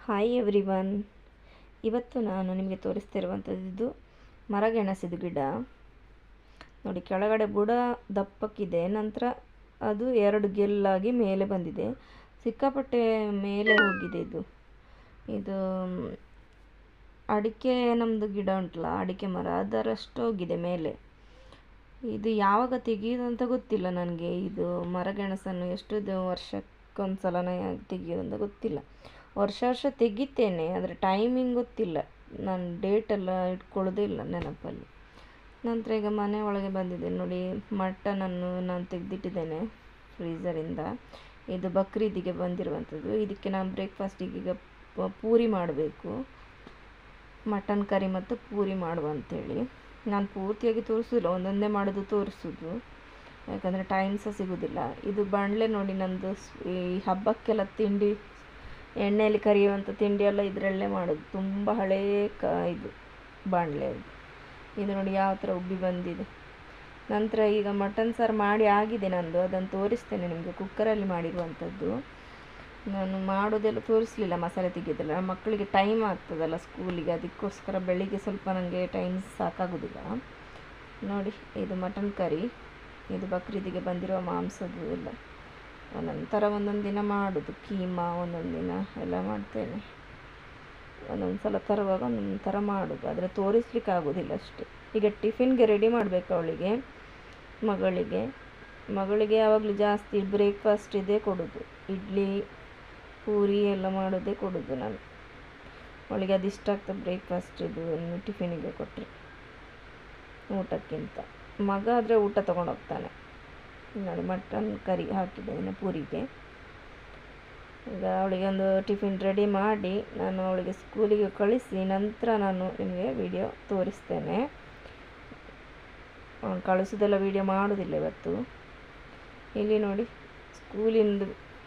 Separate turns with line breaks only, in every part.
Hi everyone. ಇವತ್ತು ನಾನು ನಿಮಗೆ ತೋರಿಸ್ತಿರುವಂಥದ್ದು ಮರಗೆಣಸಿದು ಗಿಡ ನೋಡಿ. ಕೆಳಗಡೆ ಬುಡ ದಪ್ಪಕ್ಕಿದೆ, ನಂತರ ಅದು 2 ಗೆಲ್ಲಾಗಿ ಮೇಲೆ ಬಂದಿದೆ. ಸಿಕ್ಕಾಪಟ್ಟೆ ಮೇಲೆ ಹೋಗಿದೆ. ಇದು ಅಡಿಕೆ ನಮ್ಮದು ಗಿಡ ಉಂಟಲ್ಲ, ಅಡಿಕೆ ಮರ, ಅದರಷ್ಟು ಹೋಗಿದೆ ಮೇಲೆ. ಇದು ಯಾವಾಗ ತೆಗೆಯೋದು ಅಂತ ಗೊತ್ತಿಲ್ಲ ನನಗೆ. ಇದು ಮರಗೆಣಸನ್ನು ಎಷ್ಟು ವರ್ಷಕ್ಕೊಂದ್ಸಲ ತೆಗೆಯೋದು ಅಂತ ಗೊತ್ತಿಲ್ಲ. ವರ್ಷ ತೆಗಿತೇನೆ, ಆದರೆ ಟೈಮಿಂಗ್ ಗೊತ್ತಿಲ್ಲ. ನಾನು ಡೇಟೆಲ್ಲ ಇಟ್ಕೊಳ್ಳೋದೇ ಇಲ್ಲ ನೆನಪಲ್ಲಿ. ನಂತರ ಈಗ ಮನೆ ಒಳಗೆ ಬಂದಿದೆ ನೋಡಿ. ಮಟನನ್ನು ನಾನು ತೆಗೆದಿಟ್ಟಿದ್ದೇನೆ ಫ್ರೀಝರಿಂದ. ಇದು ಬಕ್ರೀದಿಗೆ ಬಂದಿರುವಂಥದ್ದು. ಇದಕ್ಕೆ ನಾನು ಬ್ರೇಕ್ಫಾಸ್ಟಿಗೆ ಈಗ ಪೂರಿ ಮಾಡಬೇಕು, ಮಟನ್ ಕರಿ ಮತ್ತು ಪೂರಿ ಮಾಡುವಂಥೇಳಿ. ನಾನು ಪೂರ್ತಿಯಾಗಿ ತೋರಿಸೋದಿಲ್ಲ, ಒಂದೊಂದೇ ಮಾಡೋದು ತೋರಿಸೋದು, ಯಾಕಂದರೆ ಟೈಮ್ ಸಹ ಸಿಗೋದಿಲ್ಲ. ಇದು ಬಾಣಲೆ ನೋಡಿ, ನಂದು ಈ ಹಬ್ಬಕ್ಕೆಲ್ಲ ತಿಂಡಿ, ಎಣ್ಣೆಯಲ್ಲಿ ಕರಿಯುವಂಥ ತಿಂಡಿ ಎಲ್ಲ ಇದರಲ್ಲೇ ಮಾಡೋದು. ತುಂಬ ಹಳೆಯ ಇದು ಬಾಣಲೆ ಇದು ನೋಡಿ ಯಾವ ಥರ ಉಬ್ಬಿ ಬಂದಿದೆ. ನಂತರ ಈಗ ಮಟನ್ ಸಾರು ಮಾಡಿ ಆಗಿದೆ ನಂದು, ಅದನ್ನು ತೋರಿಸ್ತೇನೆ ನಿಮಗೆ. ಕುಕ್ಕರಲ್ಲಿ ಮಾಡಿರುವಂಥದ್ದು. ನಾನು ಮಾಡೋದೆಲ್ಲ ತೋರಿಸಲಿಲ್ಲ, ಮಸಾಲೆ ತೆಗೆಯೋದೆಲ್ಲ. ಮಕ್ಕಳಿಗೆ ಟೈಮ್ ಆಗ್ತದಲ್ಲ ಸ್ಕೂಲಿಗೆ, ಅದಕ್ಕೋಸ್ಕರ ಬೆಳಿಗ್ಗೆ ಸ್ವಲ್ಪ ನನಗೆ ಟೈಮ್ ಸಾಕಾಗೋದಿಲ್ಲ ನೋಡಿ. ಇದು ಮಟನ್ ಕರಿ, ಇದು ಬಕ್ರೀದಿಗೆ ಬಂದಿರುವ ಮಾಂಸದ್ದು ಎಲ್ಲ. ನಂತರ ಒಂದೊಂದು ದಿನ ಮಾಡೋದು ಕೀಮಾ, ಒಂದೊಂದು ದಿನ ಎಲ್ಲ ಮಾಡ್ತೇನೆ. ಒಂದೊಂದು ಸಲ ತರುವಾಗ ಒಂದೊಂದು ಥರ ಮಾಡೋದು, ಆದರೆ ತೋರಿಸ್ಲಿಕ್ಕೆ ಆಗೋದಿಲ್ಲ ಅಷ್ಟೇ. ಈಗ ಟಿಫಿನ್ಗೆ ರೆಡಿ ಮಾಡಬೇಕು ಅವಳಿಗೆ, ಮಗಳಿಗೆ ಯಾವಾಗಲೂ ಜಾಸ್ತಿ ಬ್ರೇಕ್ಫಾಸ್ಟ್ ಇದೇ ಕೊಡೋದು. ಇಡ್ಲಿ ಪೂರಿ ಎಲ್ಲ ಮಾಡೋದೇ ಕೊಡೋದು ನಾನು ಅವಳಿಗೆ. ಅದು ಇಷ್ಟ ಆಗ್ತದೆ ಬ್ರೇಕ್ಫಾಸ್ಟ್ ಇದು ಟಿಫಿನಿಗೆ ಕೊಟ್ಟರೆ ಊಟಕ್ಕಿಂತ. ಮಗ ಆದರೆ ಊಟ ತೊಗೊಂಡೋಗ್ತಾನೆ ನೋಡಿ. ಮಟನ್ ಕರಿ ಹಾಕಿದ್ದೇನೆ ಪೂರಿಗೆ. ಈಗ ಅವಳಿಗೆ ಒಂದು ಟಿಫಿನ್ ರೆಡಿ ಮಾಡಿ ನಾನು ಅವಳಿಗೆ ಸ್ಕೂಲಿಗೆ ಕಳಿಸಿ ನಂತರ ನಾನು ನಿಮಗೆ ವಿಡಿಯೋ ತೋರಿಸ್ತೇನೆ. ಕಳಿಸೋದೆಲ್ಲ ವಿಡಿಯೋ ಮಾಡೋದಿಲ್ಲ ಇವತ್ತು. ಇಲ್ಲಿ ನೋಡಿ, ಸ್ಕೂಲಿಂದ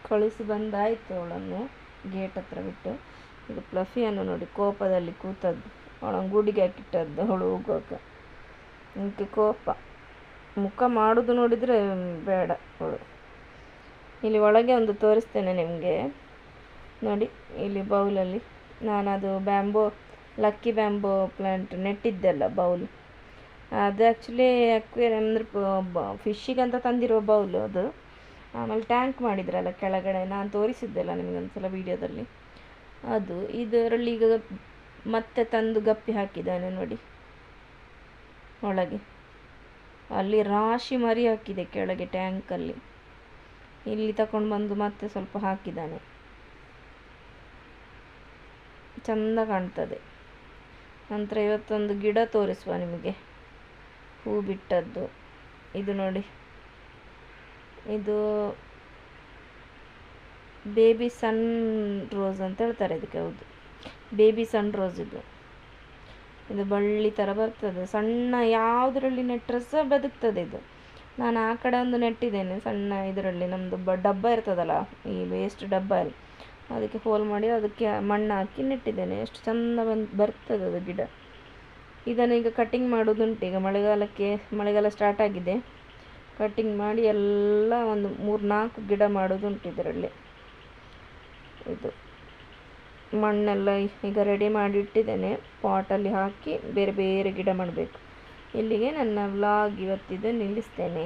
ಕಳಿಸಿ ಬಂದಾಯಿತು ಅವಳನ್ನು ಗೇಟ್ ಹತ್ರ ಬಿಟ್ಟು. ಈಗ ಪ್ಲಫಿಯನ್ನು ನೋಡಿ ಕೋಪದಲ್ಲಿ ಕೂತದ್ದು, ಅವಳನ್ನು ಗೂಡಿಗೆ ಹಾಕಿಟ್ಟದ್ದು ಅವಳು ಹೋಗುವಾಗ. ಅದಕ್ಕೆ ಕೋಪ, ಮುಖ ಮಾಡೋದು ನೋಡಿದರೆ ಬೇಡ ಅವಳು. ಇಲ್ಲಿ ಒಳಗೆ ಒಂದು ತೋರಿಸ್ತೇನೆ ನಿಮಗೆ ನೋಡಿ. ಇಲ್ಲಿ ಬೌಲಲ್ಲಿ ನಾನದು ಲಕ್ಕಿ ಬ್ಯಾಂಬೋ ಪ್ಲ್ಯಾಂಟ್ ನೆಟ್ಟಿದ್ದೆಲ್ಲ ಬೌಲ್. ಅದು ಆ್ಯಕ್ಚುಲಿ ಅಕ್ವೇರಿಯಂ ಅಂದರೆ ಫಿಶ್ಶಿಗಂತ ತಂದಿರುವ ಬೌಲು ಅದು. ಆಮೇಲೆ ಟ್ಯಾಂಕ್ ಮಾಡಿದ್ರಲ್ಲ ಕೆಳಗಡೆ, ನಾನು ತೋರಿಸಿದ್ದೆಲ್ಲ ನಿಮಗೊಂದು ಸಲ ವೀಡಿಯೋದಲ್ಲಿ. ಅದು ಇದರಲ್ಲಿ ಈಗ ಮತ್ತೆ ತಂದು ಗಪ್ಪಿ ಹಾಕಿದ್ದಾನೆ ನೋಡಿ ಒಳಗೆ. ಅಲ್ಲಿ ರಾಶಿ ಮರಿ ಹಾಕಿದೆ ಕೆಳಗೆ ಟ್ಯಾಂಕಲ್ಲಿ. ಇಲ್ಲಿ ತಗೊಂಡು ಬಂದು ಮತ್ತೆ ಸ್ವಲ್ಪ ಹಾಕಿದ್ದಾನೆ, ಚೆಂದ ಕಾಣ್ತದೆ. ನಂತರ ಇವತ್ತೊಂದು ಗಿಡ ತೋರಿಸುವ ನಿಮಗೆ, ಹೂ ಬಿಟ್ಟದ್ದು. ಇದು ನೋಡಿ, ಇದು ಬೇಬಿ ಸನ್ ರೋಸ್ ಅಂತ ಹೇಳ್ತಾರೆ ಇದಕ್ಕೆ. ಹೌದು, ಬೇಬಿ ಸನ್ ರೋಸ್. ಇದು ಬಳ್ಳಿ ಥರ ಬರ್ತದೆ, ಸಣ್ಣ. ಯಾವುದರಲ್ಲಿ ನೆಟ್ಟರೆ ಸಹ ಬದುಕ್ತದೆ ಇದು. ನಾನು ಆ ಕಡೆ ಒಂದು ನೆಟ್ಟಿದ್ದೇನೆ ಸಣ್ಣ ಇದರಲ್ಲಿ, ನಮ್ಮದು ಡಬ್ಬ ಇರ್ತದಲ್ಲ, ಈ ವೇಸ್ಟ್ ಡಬ್ಬಲ್ಲಿ, ಅದಕ್ಕೆ ಹೋಲ್ ಮಾಡಿ ಅದಕ್ಕೆ ಮಣ್ಣು ಹಾಕಿ ನೆಟ್ಟಿದ್ದೇನೆ. ಎಷ್ಟು ಚೆಂದ ಬರ್ತದೆ ಅದು ಗಿಡ. ಇದನ್ನು ಈಗ ಕಟ್ಟಿಂಗ್ ಮಾಡೋದುಂಟು. ಈಗ ಮಳೆಗಾಲ ಸ್ಟಾರ್ಟ್ ಆಗಿದೆ. ಕಟ್ಟಿಂಗ್ ಮಾಡಿ ಎಲ್ಲ ಒಂದು 3-4 ಗಿಡ ಮಾಡೋದುಂಟು ಇದರಲ್ಲಿ. ಇದು ಮಣ್ಣೆಲ್ಲ ಈಗ ರೆಡಿ ಮಾಡಿ ಇಟ್ಟಿದ್ದೇನೆ, ಪಾಟಲ್ಲಿ ಹಾಕಿ ಬೇರೆ ಬೇರೆ ಗಿಡ ಮಾಡಬೇಕು. ಇಲ್ಲಿಗೆ ನನ್ನ ವ್ಲಾಗ್ ಇವತ್ತಿದ್ದು ನಿಲ್ಲಿಸ್ತೇನೆ.